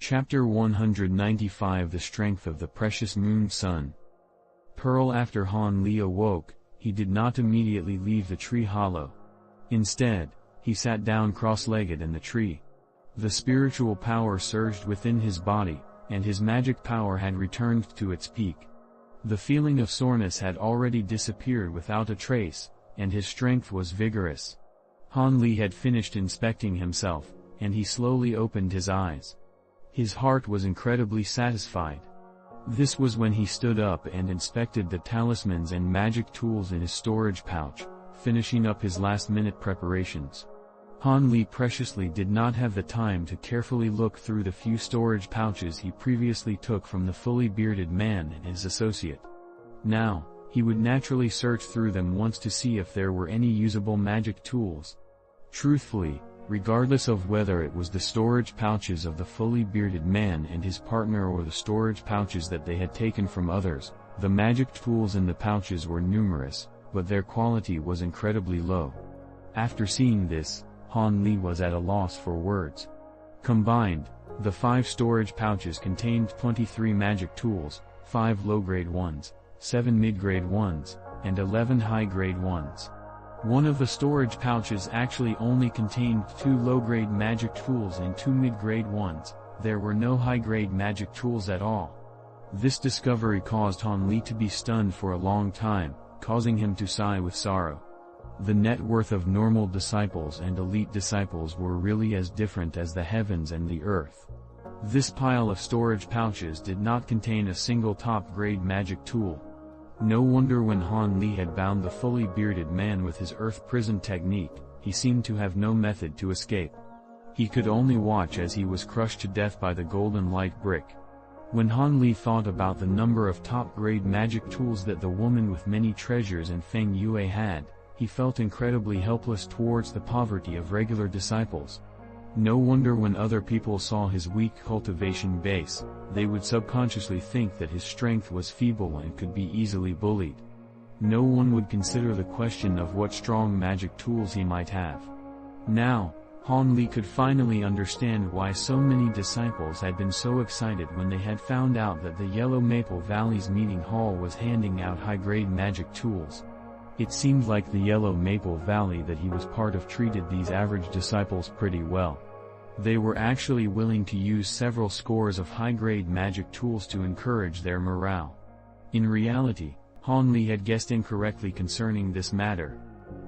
Chapter 195 The Strength of the Precious Moon Sun. Pearl. After Han Li awoke, he did not immediately leave the tree hollow. Instead, he sat down cross-legged in the tree. The spiritual power surged within his body, and his magic power had returned to its peak. The feeling of soreness had already disappeared without a trace, and his strength was vigorous. Han Li had finished inspecting himself, and he slowly opened his eyes. His heart was incredibly satisfied. This was when he stood up and inspected the talismans and magic tools in his storage pouch, finishing up his last-minute preparations. Han Li preciously did not have the time to carefully look through the few storage pouches he previously took from the fully bearded man and his associate. Now, he would naturally search through them once to see if there were any usable magic tools. Truthfully, regardless of whether it was the storage pouches of the fully bearded man and his partner or the storage pouches that they had taken from others, the magic tools in the pouches were numerous, but their quality was incredibly low. After seeing this, Han Li was at a loss for words. Combined, the 5 storage pouches contained 23 magic tools, 5 low-grade ones, 7 mid-grade ones, and 11 high-grade ones. One of the storage pouches actually only contained 2 low-grade magic tools and 2 mid-grade ones. There were no high-grade magic tools at all. This discovery caused Han Li to be stunned for a long time, causing him to sigh with sorrow. The net worth of normal disciples and elite disciples were really as different as the heavens and the earth. This pile of storage pouches did not contain a single top-grade magic tool. No wonder when Han Li had bound the fully bearded man with his earth prison technique, he seemed to have no method to escape. He could only watch as he was crushed to death by the golden light brick. When Han Li thought about the number of top-grade magic tools that the woman with many treasures and Feng Yue had, he felt incredibly helpless towards the poverty of regular disciples. No wonder when other people saw his weak cultivation base, they would subconsciously think that his strength was feeble and could be easily bullied. No one would consider the question of what strong magic tools he might have. Now, Han Li could finally understand why so many disciples had been so excited when they had found out that the Yellow Maple Valley's meeting hall was handing out high-grade magic tools. It seemed like the Yellow Maple Valley that he was part of treated these average disciples pretty well. They were actually willing to use several scores of high-grade magic tools to encourage their morale. In reality, Han Li had guessed incorrectly concerning this matter.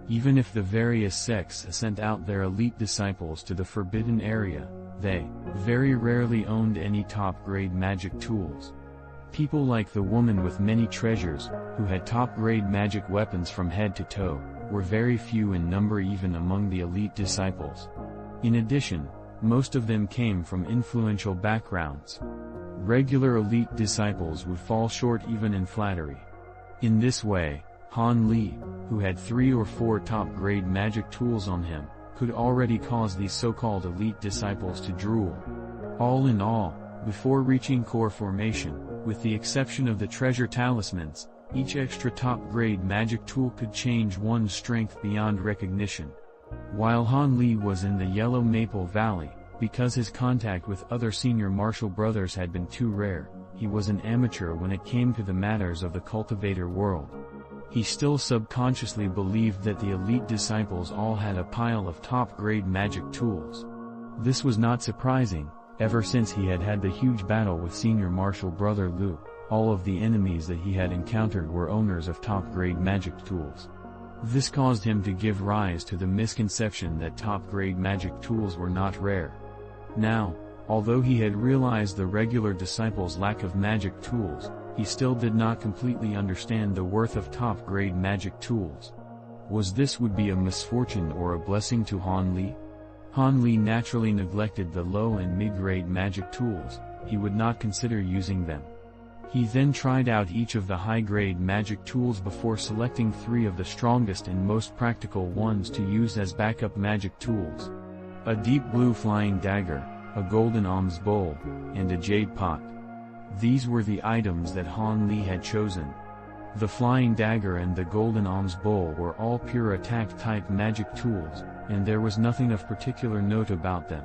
Even if the various sects sent out their elite disciples to the forbidden area, they very rarely owned any top-grade magic tools. People like the woman with many treasures, who had top-grade magic weapons from head to toe, were very few in number even among the elite disciples. In addition, most of them came from influential backgrounds. Regular elite disciples would fall short even in flattery. In this way, Han Li, who had 3 or 4 top-grade magic tools on him, could already cause these so-called elite disciples to drool. All in all, before reaching core formation, with the exception of the treasure talismans, each extra top-grade magic tool could change one's strength beyond recognition. While Han Li was in the Yellow Maple Valley, because his contact with other senior martial brothers had been too rare, he was an amateur when it came to the matters of the cultivator world. He still subconsciously believed that the elite disciples all had a pile of top-grade magic tools. This was not surprising, ever since he had had the huge battle with senior martial brother Lu. All of the enemies that he had encountered were owners of top-grade magic tools. This caused him to give rise to the misconception that top-grade magic tools were not rare. Now, although he had realized the regular disciples' lack of magic tools, he still did not completely understand the worth of top-grade magic tools. Was this would be a misfortune or a blessing to Han Li? Han Li naturally neglected the low and mid-grade magic tools. He would not consider using them. He then tried out each of the high-grade magic tools before selecting 3 of the strongest and most practical ones to use as backup magic tools. A deep blue flying dagger, a golden alms bowl, and a jade pot. These were the items that Han Li had chosen. The flying dagger and the golden alms bowl were all pure attack-type magic tools, and there was nothing of particular note about them.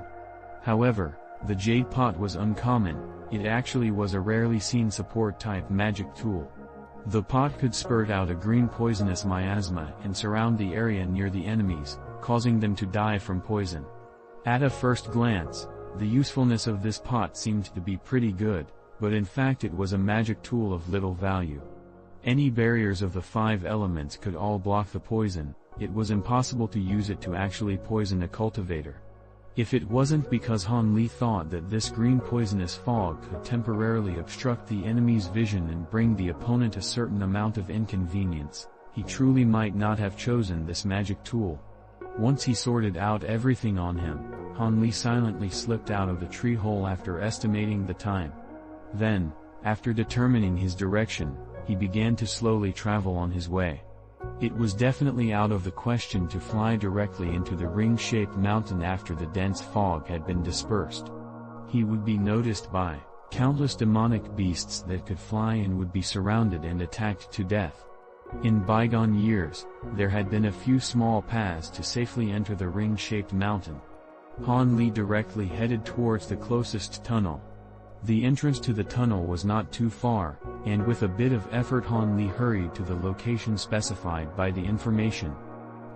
However, The jade pot was uncommon, it actually was a rarely seen support-type magic tool. The pot could spurt out a green poisonous miasma and surround the area near the enemies, causing them to die from poison. At a first glance, the usefulness of this pot seemed to be pretty good, but in fact it was a magic tool of little value. Any barriers of the 5 elements could all block the poison. It was impossible to use it to actually poison a cultivator. If it wasn't because Han Li thought that this green poisonous fog could temporarily obstruct the enemy's vision and bring the opponent a certain amount of inconvenience, he truly might not have chosen this magic tool. Once he sorted out everything on him, Han Li silently slipped out of the tree hole after estimating the time. Then, after determining his direction, he began to slowly travel on his way. It was definitely out of the question to fly directly into the ring-shaped mountain after the dense fog had been dispersed. He would be noticed by countless demonic beasts that could fly and would be surrounded and attacked to death. In bygone years, there had been a few small paths to safely enter the ring-shaped mountain. Han Li directly headed towards the closest tunnel. The entrance to the tunnel was not too far, and with a bit of effort Han Li hurried to the location specified by the information.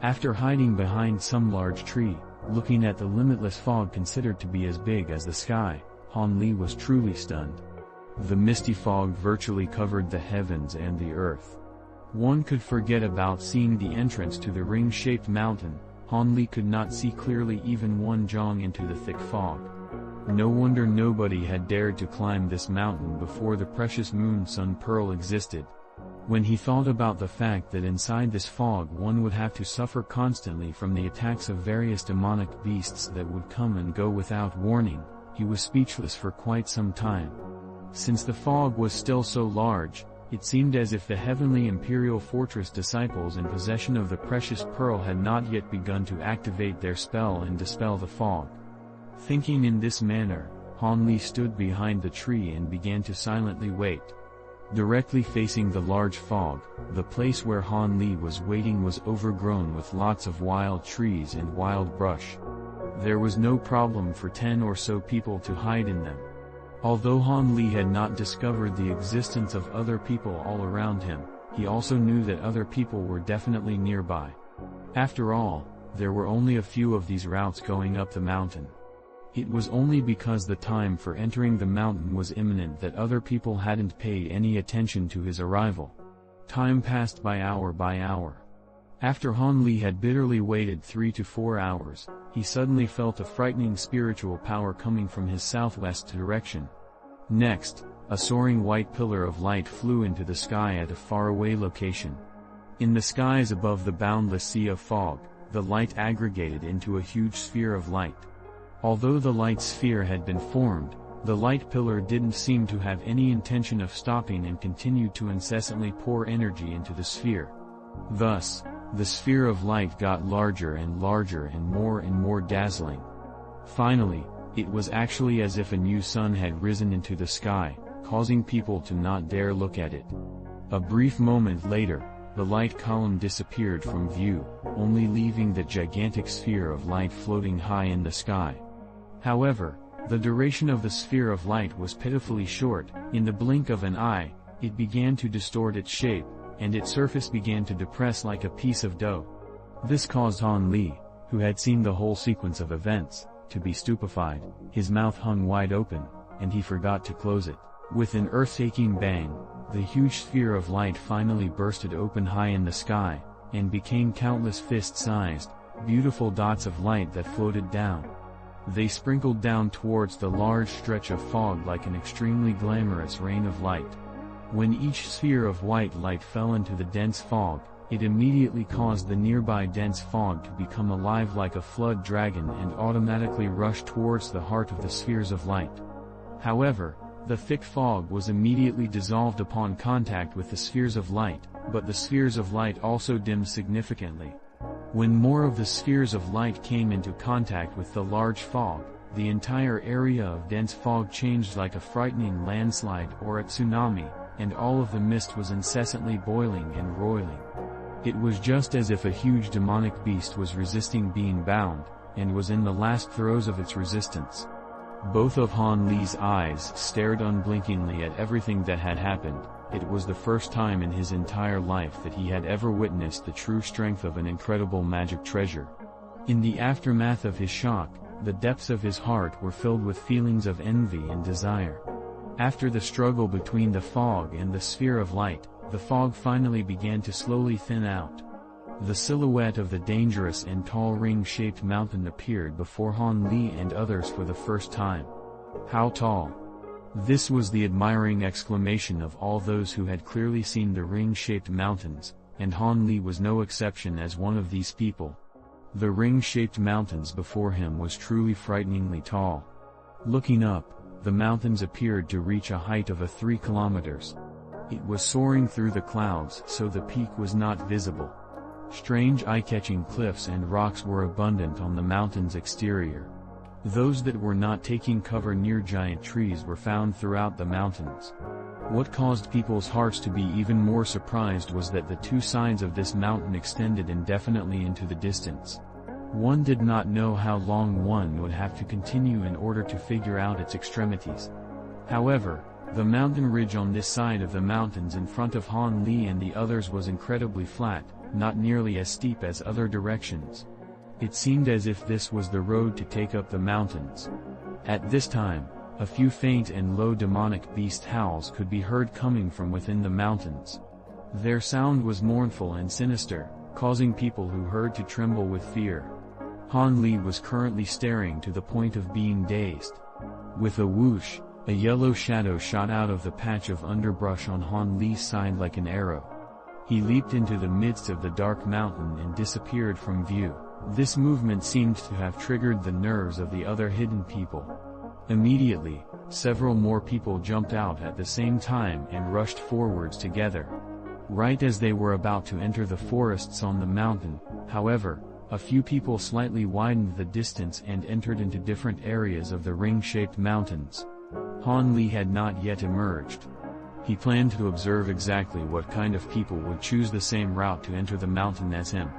After hiding behind some large tree, looking at the limitless fog considered to be as big as the sky, Han Li was truly stunned. The misty fog virtually covered the heavens and the earth. One could forget about seeing the entrance to the ring-shaped mountain. Han Li could not see clearly even one jong into the thick fog. No wonder nobody had dared to climb this mountain before the precious moon sun pearl existed. When he thought about the fact that inside this fog one would have to suffer constantly from the attacks of various demonic beasts that would come and go without warning, he was speechless for quite some time. Since the fog was still so large, it seemed as if the heavenly Imperial Fortress disciples in possession of the precious pearl had not yet begun to activate their spell and dispel the fog. Thinking in this manner, Han Li stood behind the tree and began to silently wait. Directly facing the large fog, the place where Han Li was waiting was overgrown with lots of wild trees and wild brush. There was no problem for 10 or so people to hide in them. Although Han Li had not discovered the existence of other people all around him, he also knew that other people were definitely nearby. After all, there were only a few of these routes going up the mountain. It was only because the time for entering the mountain was imminent that other people hadn't paid any attention to his arrival. Time passed by hour. After Han Li had bitterly waited 3 to 4 hours, he suddenly felt a frightening spiritual power coming from his southwest direction. Next, a soaring white pillar of light flew into the sky at a faraway location. In the skies above the boundless sea of fog, the light aggregated into a huge sphere of light. Although the light sphere had been formed, the light pillar didn't seem to have any intention of stopping and continued to incessantly pour energy into the sphere. Thus, the sphere of light got larger and larger and more dazzling. Finally, it was actually as if a new sun had risen into the sky, causing people to not dare look at it. A brief moment later, the light column disappeared from view, only leaving the gigantic sphere of light floating high in the sky. However, the duration of the sphere of light was pitifully short. In the blink of an eye, it began to distort its shape, and its surface began to depress like a piece of dough. This caused Han Li, who had seen the whole sequence of events, to be stupefied. His mouth hung wide open, and he forgot to close it. With an earth-shaking bang, the huge sphere of light finally bursted open high in the sky, and became countless fist-sized, beautiful dots of light that floated down. They sprinkled down towards the large stretch of fog like an extremely glamorous rain of light. When each sphere of white light fell into the dense fog, it immediately caused the nearby dense fog to become alive like a flood dragon and automatically rush towards the heart of the spheres of light. However, the thick fog was immediately dissolved upon contact with the spheres of light, but the spheres of light also dimmed significantly. When more of the spheres of light came into contact with the large fog, the entire area of dense fog changed like a frightening landslide or a tsunami, and all of the mist was incessantly boiling and roiling. It was just as if a huge demonic beast was resisting being bound, and was in the last throes of its resistance. Both of Han Li's eyes stared unblinkingly at everything that had happened. It was the first time in his entire life that he had ever witnessed the true strength of an incredible magic treasure. In the aftermath of his shock, the depths of his heart were filled with feelings of envy and desire. After the struggle between the fog and the sphere of light, the fog finally began to slowly thin out. The silhouette of the dangerous and tall ring-shaped mountain appeared before Han Li and others for the first time. How tall? This was the admiring exclamation of all those who had clearly seen the ring-shaped mountains, and Han Li was no exception as one of these people. The ring-shaped mountains before him was truly frighteningly tall. Looking up, the mountains appeared to reach a height of 3 kilometers. It was soaring through the clouds, so the peak was not visible. Strange eye-catching cliffs and rocks were abundant on the mountain's exterior. Those that were not taking cover near giant trees were found throughout the mountains. What caused people's hearts to be even more surprised was that the 2 sides of this mountain extended indefinitely into the distance. One did not know how long one would have to continue in order to figure out its extremities. However, the mountain ridge on this side of the mountains in front of Han Li and the others was incredibly flat, not nearly as steep as other directions. It seemed as if this was the road to take up the mountains. At this time, a few faint and low demonic beast howls could be heard coming from within the mountains. Their sound was mournful and sinister, causing people who heard to tremble with fear. Han Li was currently staring to the point of being dazed. With a whoosh, a yellow shadow shot out of the patch of underbrush on Han Li's side like an arrow. He leaped into the midst of the dark mountain and disappeared from view. This movement seemed to have triggered the nerves of the other hidden people. Immediately, several more people jumped out at the same time and rushed forwards together. Right as they were about to enter the forests on the mountain, however, a few people slightly widened the distance and entered into different areas of the ring-shaped mountains. Han Li had not yet emerged. He planned to observe exactly what kind of people would choose the same route to enter the mountain as him.